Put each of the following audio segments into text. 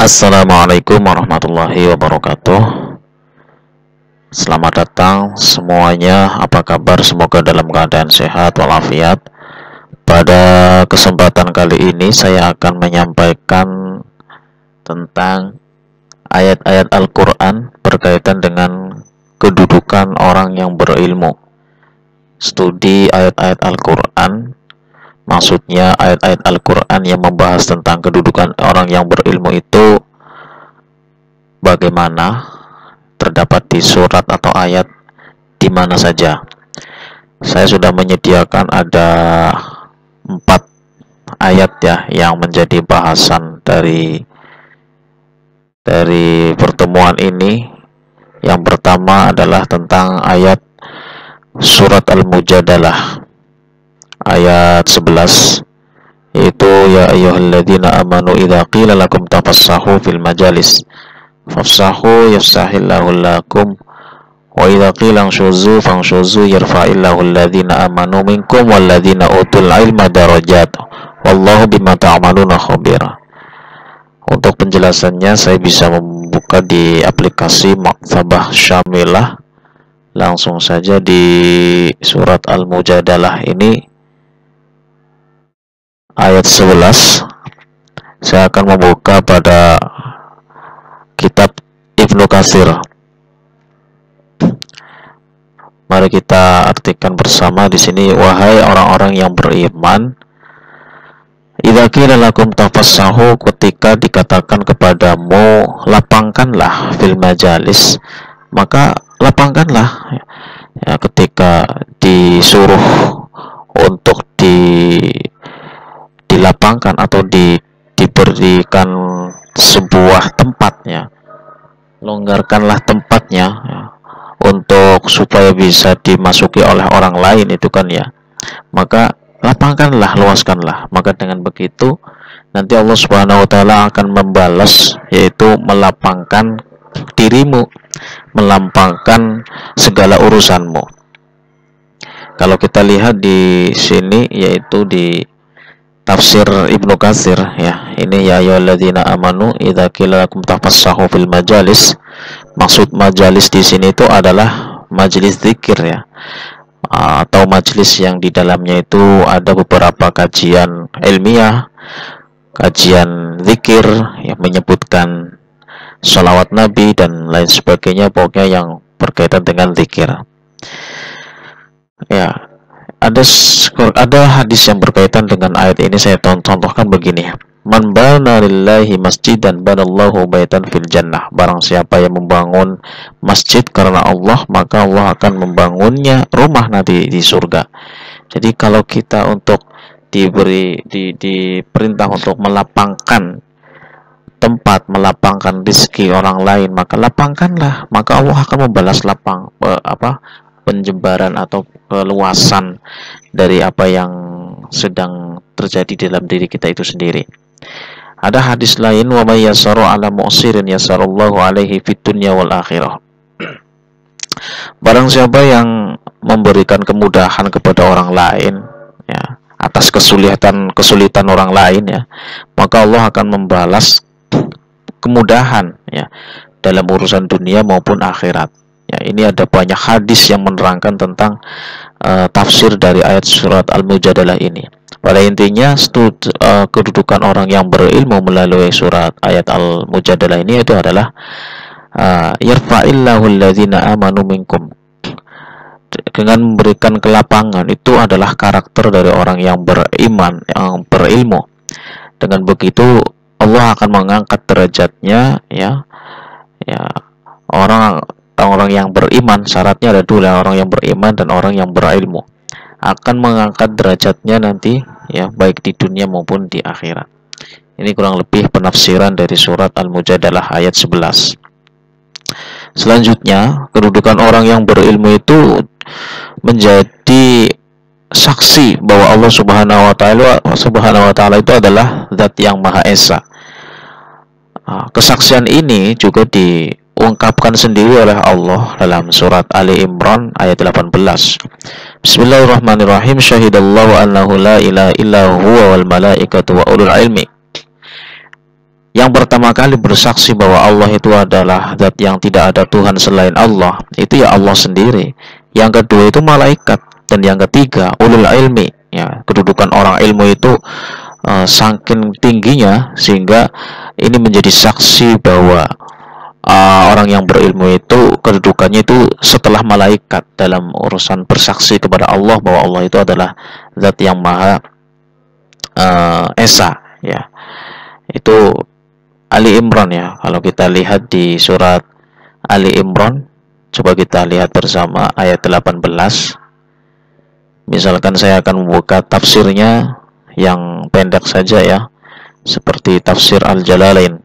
Assalamualaikum warahmatullahi wabarakatuh. Selamat datang semuanya. Apa kabar? Semoga dalam keadaan sehat walafiat. Pada kesempatan kali ini saya akan menyampaikan tentang ayat-ayat Al-Quran berkaitan dengan kedudukan orang yang berilmu. Studi ayat-ayat Al-Quran, maksudnya ayat-ayat Al-Quran yang membahas tentang kedudukan orang yang berilmu itu bagaimana, terdapat di surat atau ayat di mana saja. Saya sudah menyediakan ada 4 ayat ya yang menjadi bahasan dari pertemuan ini. Yang pertama adalah tentang ayat surat Al-Mujadalah ayat 11, yaitu ya ayyuhalladzina amanu idza qila lakum tafassahu fil majalis fafsahu yafsahillahu lakum wa idza qila anshuzu fanshuzu yarfa'illahu alladzina amanu minkum walladzina utul ilma darajat wallahu bima ta'maluna khabir. Untuk penjelasannya saya bisa membuka di aplikasi Maktabah Syamilah. Langsung saja di surat Al-Mujadalah ini ayat 11. Saya akan membuka pada kitab Ibnu Katsir. Mari kita artikan bersama di sini. Wahai orang-orang yang beriman, idza qila lakum tafassahu, ketika dikatakan kepadamu lapangkanlah fil majalis, maka lapangkanlah ya, ketika disuruh untuk dilapangkan atau diberikan sebuah tempatnya, longgarkanlah tempatnya ya, untuk supaya bisa dimasuki oleh orang lain itu kan ya, maka lapangkanlah, luaskanlah. Maka dengan begitu nanti Allah Subhanahu wa taala akan membalas, yaitu melapangkan dirimu, melampangkan segala urusanmu. Kalau kita lihat di sini, yaitu di tafsir Ibnu Katsir ya, ini ya ayyuhalladzina amanu idza qila lakum tafassahu fil majalis. Maksud majalis di sini itu adalah majelis zikir ya, atau majelis yang di dalamnya itu ada beberapa kajian ilmiah, kajian zikir yang menyebutkan sholawat Nabi dan lain sebagainya, pokoknya yang berkaitan dengan zikir ya. Ada hadis yang berkaitan dengan ayat ini, saya contohkan begini. Man bana lillahi masjidan banallahu baitan fil jannah. Barang siapa yang membangun masjid karena Allah, maka Allah akan membangunnya rumah nanti di surga. Jadi kalau kita untuk diperintah untuk melapangkan tempat, melapangkan rezeki orang lain, maka lapangkanlah, maka Allah akan membalas penjembaran atau keluasan dari apa yang sedang terjadi dalam diri kita itu sendiri. Ada hadis lain, wa may yasaru ala mu'sirin yasarullahu alaihi fid dunya wal akhirah. Barang siapa yang memberikan kemudahan kepada orang lain ya, atas kesulitan orang lain ya, maka Allah akan membalas kemudahan ya dalam urusan dunia maupun akhirat. Ya, ini ada banyak hadis yang menerangkan tentang tafsir dari ayat surat Al-Mujadalah ini. Pada intinya kedudukan orang yang berilmu melalui surat ayat Al-Mujadalah ini itu adalah yarfa'illahu alladzina amanu minkum. Dengan memberikan kelapangan itu adalah karakter dari orang yang beriman, yang berilmu. Dengan begitu Allah akan mengangkat derajatnya ya orang yang beriman. Syaratnya ada dua, orang yang beriman dan orang yang berilmu akan mengangkat derajatnya nanti ya, baik di dunia maupun di akhirat. Ini kurang lebih penafsiran dari surat Al-Mujadalah ayat 11. Selanjutnya, kedudukan orang yang berilmu itu menjadi saksi bahwa Allah Subhanahu wa taala itu adalah zat yang Maha Esa. Kesaksian ini juga diungkapkan sendiri oleh Allah dalam surat Ali Imran ayat 18. Bismillahirrahmanirrahim. Syahidallahu annahu la ilaha illa huwa wal malaikatu wa ulul ilmi. Yang pertama kali bersaksi bahwa Allah itu adalah zat yang tidak ada Tuhan selain Allah, itu ya Allah sendiri. Yang kedua itu malaikat, dan yang ketiga ulul ilmi, ya, kedudukan orang ilmu itu saking tingginya sehingga ini menjadi saksi bahwa orang yang berilmu itu kedudukannya itu setelah malaikat dalam urusan bersaksi kepada Allah bahwa Allah itu adalah zat yang maha esa, ya. Itu Ali Imran, ya. Kalau kita lihat di surat Ali Imran, coba kita lihat bersama ayat 18. Misalkan saya akan membuka tafsirnya yang pendek saja, ya, seperti tafsir Al-Jalalain.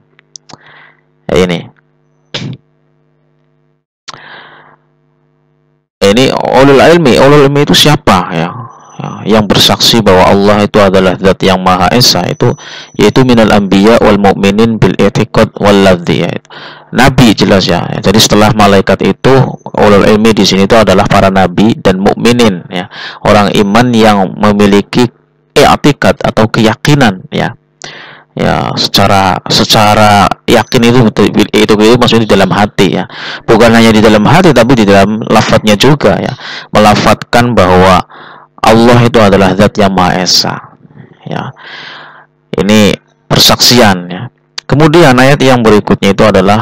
Ini ulul ilmi itu siapa, ya? Yang bersaksi bahwa Allah itu adalah zat yang maha esa, itu yaitu minal anbiya wal mu'minin bil i'tiqad wal ladzi, ya. Nabi jelas, ya. Jadi setelah malaikat itu ulul ilmi di sini itu adalah para nabi dan mukminin, ya. Orang iman yang memiliki i'tiqad atau keyakinan, ya. Ya, secara yakin itu maksudnya di dalam hati, ya. Bukan hanya di dalam hati tapi di dalam lafadznya juga, ya. Melafatkan bahwa Allah itu adalah zat yang maha esa, ya. Ini persaksian, ya. Kemudian ayat yang berikutnya itu adalah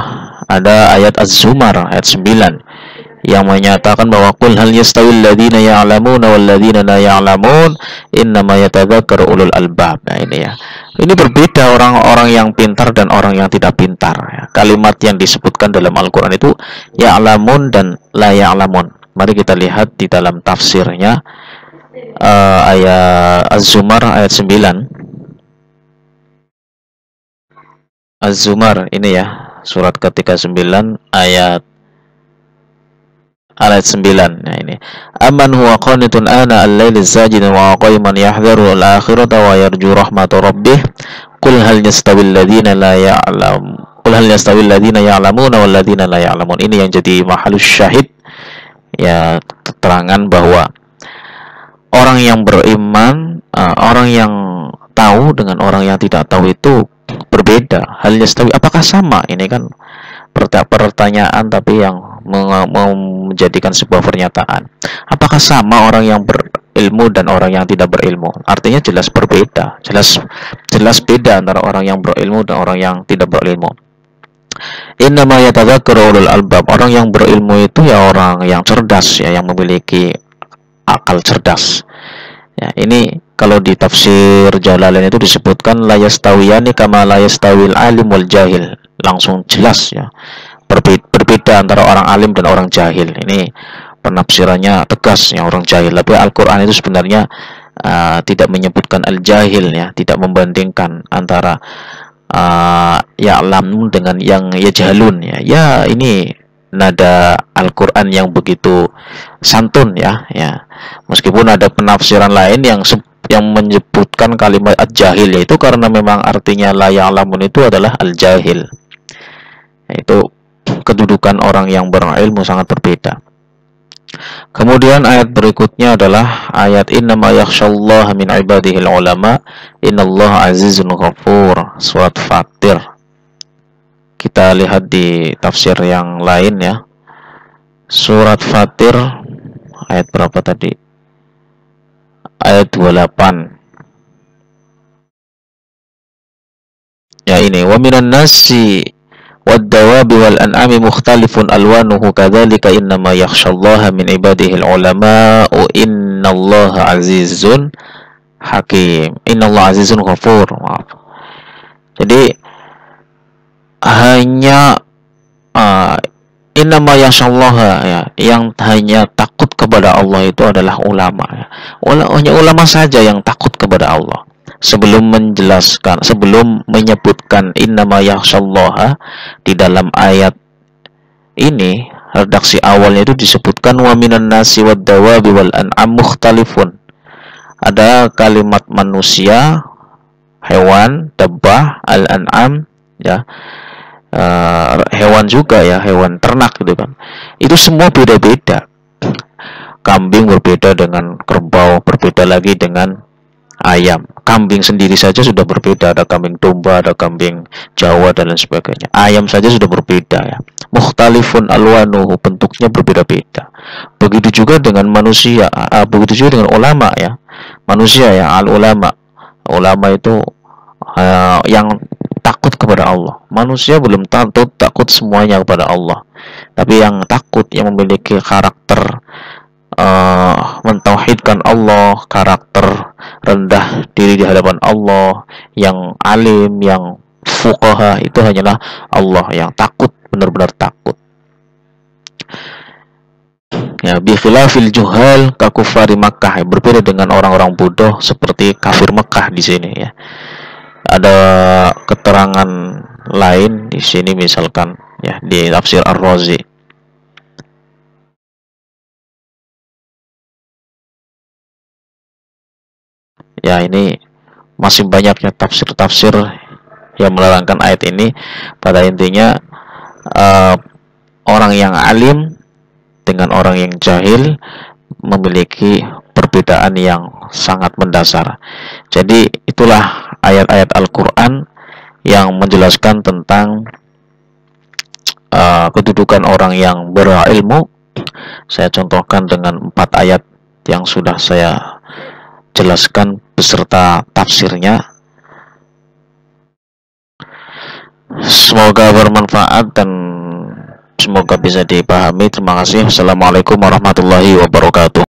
ada ayat Az-Zumar ayat 9 yang menyatakan bahwa qul hal yastawil ladzina ya'lamuna wal ladzina la ya'lamun innama yatadzakkaru ulul albab. Nah, ini, ya. Ini berbeda orang-orang yang pintar dan orang yang tidak pintar, ya. Kalimat yang disebutkan dalam Al-Qur'an itu ya'lamun dan la ya'lamun. Mari kita lihat di dalam tafsirnya ayat Az-Zumar ayat 9. Az-Zumar ini, ya, surat ke-39 ayat 9. Nah, ini amman huwa qanitun ana al-laili sajidan wa qa'iman yahdharu al-akhirata wa yarju rahmata rabbih qul hal yastawil ladzina la ya'lam qul hal yastawil ladzina ya'lamuna wal ladzina la ya'lamun. Ini yang jadi mahalus syahid, ya, keterangan bahwa orang yang beriman, orang yang tahu dengan orang yang tidak tahu itu berbeda. Hal yastawi, apakah sama? Ini kan pertanyaan tapi yang menjadikan sebuah pernyataan. Apakah sama orang yang berilmu dan orang yang tidak berilmu? Artinya jelas berbeda, jelas beda antara orang yang berilmu dan orang yang tidak berilmu. Innama yatadzakkaru ulul albab. Orang yang berilmu itu ya orang yang cerdas, ya, yang memiliki akal cerdas. Ya, ini kalau di tafsir Jalalain itu disebutkan la yastawiyani kama la yastawil alim wal jahil. Langsung jelas, ya, berbeda antara orang alim dan orang jahil. Ini penafsirannya tegas, ya, orang jahil. Tapi Al-Qur'an itu sebenarnya tidak menyebutkan al-jahil, ya, tidak membandingkan antara ya'lam dengan yang yajhalun, ya. Ya, ini nada Al-Qur'an yang begitu santun, ya. Meskipun ada penafsiran lain yang menyebutkan kalimat al-jahil, yaitu karena memang artinya la ya'lamun itu adalah al-jahil. Itu kedudukan orang yang berilmu sangat berbeda. Kemudian ayat berikutnya adalah ayat innama yakhsyallaha min ibadihil ulama innallaha azizun ghafur, surat Fatir. Kita lihat di tafsir yang lain, ya. Surat Fatir ayat berapa tadi? Ayat 28. Ya, ini wa minan nasi wad-dawabi wal an'ami mukhtalifun alwanuhu kadzalika innama yakhsyallaha min ibadihil ulama innallaha azizun hakim. Innallaha azizun ghafur. Maaf. Jadi hanya innama yakhsyallaha, ya, yang hanya takut kepada Allah itu adalah ulama, ya. Hanya ulama saja yang takut kepada Allah. Sebelum menyebutkan innama yakhsyallaha di dalam ayat ini, redaksi awalnya itu disebutkan wa minan nasi wad dawabi wal an'am mukhtalifun. Ada kalimat manusia, hewan, dabbah, al-an'am, ya, hewan juga, ya, hewan ternak, gitu kan. Itu semua beda-beda. Kambing berbeda dengan kerbau, berbeda lagi dengan ayam. Kambing sendiri saja sudah berbeda, ada kambing domba, ada kambing Jawa dan lain sebagainya. Ayam saja sudah berbeda ya. Mukhtalifun alwanuhu, bentuknya berbeda-beda. Begitu juga dengan manusia, begitu juga dengan ulama ya. Manusia ya, al ulama. Ulama itu yang takut kepada Allah. Manusia belum takut semuanya kepada Allah, tapi yang takut, yang memiliki karakter mentauhidkan Allah, karakter rendah diri di hadapan Allah, yang alim, yang fuqaha, itu hanyalah Allah, yang takut, benar-benar takut. Ya, bi khilafil juhal ka kufari Makkah, berbeda dengan orang-orang bodoh seperti kafir Mekah di sini ya. Ada keterangan lain di sini misalkan ya di tafsir Ar-Razi. Ya, ini masih banyaknya tafsir-tafsir yang menerangkan ayat ini. Pada intinya orang yang alim dengan orang yang jahil memiliki perbedaan yang sangat mendasar. Jadi itulah ayat-ayat Al-Quran yang menjelaskan tentang kedudukan orang yang berilmu. Saya contohkan dengan 4 ayat yang sudah saya jelaskan beserta tafsirnya. Semoga bermanfaat dan semoga bisa dipahami. Terima kasih. Wassalamualaikum warahmatullahi wabarakatuh.